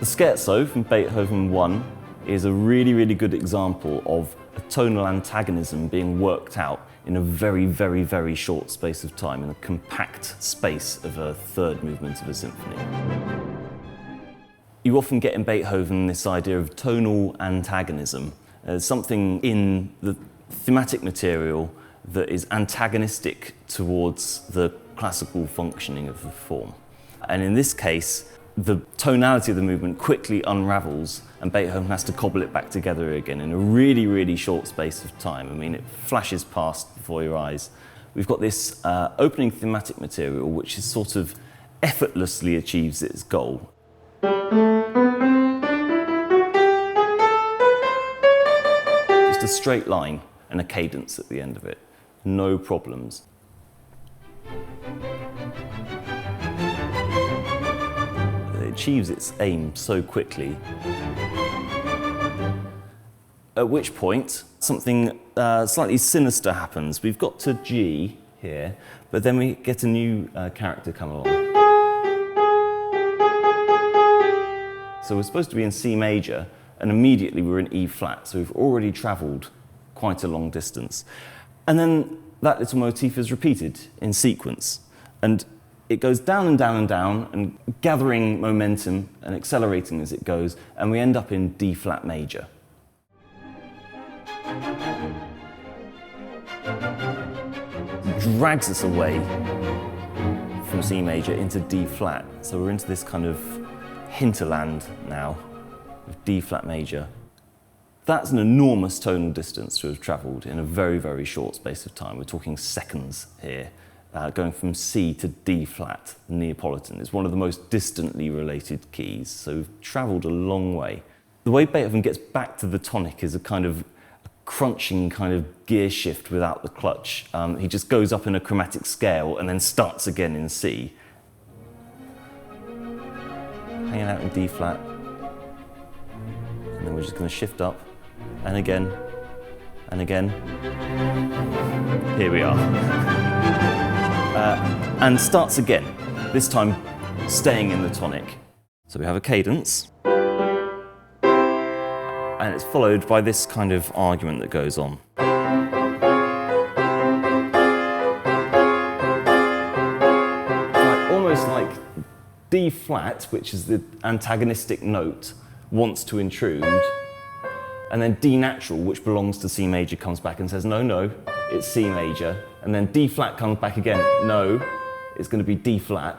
The scherzo from Beethoven 1 is a really, really good example of a tonal antagonism being worked out in a very, very, very short space of time, in a compact space of a third movement of a symphony. You often get in Beethoven this idea of tonal antagonism. There's something in the thematic material that is antagonistic towards the classical functioning of the form. And in this case, the tonality of the movement quickly unravels and Beethoven has to cobble it back together again in a really, really short space of time. I mean, it flashes past before your eyes. We've got this opening thematic material which is sort of effortlessly achieves its goal. Just a straight line and a cadence at the end of it. No problems. It achieves its aim so quickly. At which point, something slightly sinister happens. We've got to G here, but then we get a new character come along. So we're supposed to be in C major, and immediately we're in E flat, so we've already travelled quite a long distance. And then that little motif is repeated in sequence. And it goes down and down and down, and gathering momentum and accelerating as it goes, and we end up in D flat major. It drags us away from C major into D flat. So we're into this kind of hinterland now of D flat major. That's an enormous tonal distance to have travelled in a very, very short space of time. We're talking seconds here, going from C to D flat, Neapolitan. It's one of the most distantly related keys, so we've travelled a long way. The way Beethoven gets back to the tonic is a kind of crunching kind of gear shift without the clutch. He just goes up in a chromatic scale and then starts again in C. Hanging out in D flat. And then we're just going to shift up. And again, and again. Here we are. And starts again, this time staying in the tonic. So we have a cadence, and it's followed by this kind of argument that goes on. Almost like D flat, which is the antagonistic note, wants to intrude, and then D natural, which belongs to C major, comes back and says, no, no, it's C major. And then D flat comes back again, no, it's going to be D flat.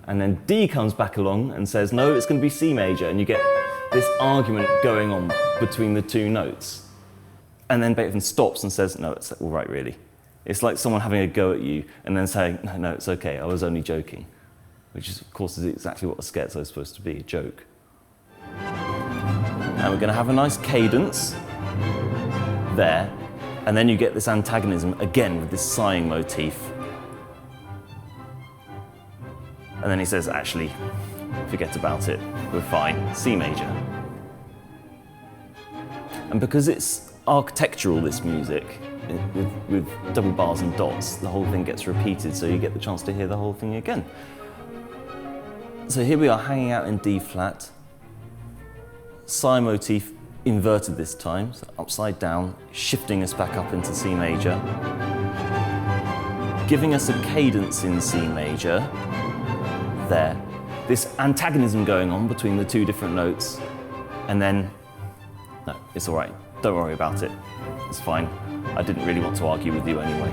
And then D comes back along and says, no, it's going to be C major. And you get this argument going on between the two notes. And then Beethoven stops and says, no, it's all right, really. It's like someone having a go at you and then saying, no, no, it's okay, I was only joking. Which, is, of course, is exactly what a scherzo is supposed to be, a joke. And we're going to have a nice cadence there, and then you get this antagonism again with this sighing motif. And then he says, actually, forget about it, we're fine, C major. And because it's architectural, this music, with double bars and dots, the whole thing gets repeated, so you get the chance to hear the whole thing again. So here we are hanging out in D flat. Psi motif inverted this time, so upside down, shifting us back up into C major, giving us a cadence in C major, there. This antagonism going on between the two different notes, and then, no, it's all right, don't worry about it, it's fine. I didn't really want to argue with you anyway.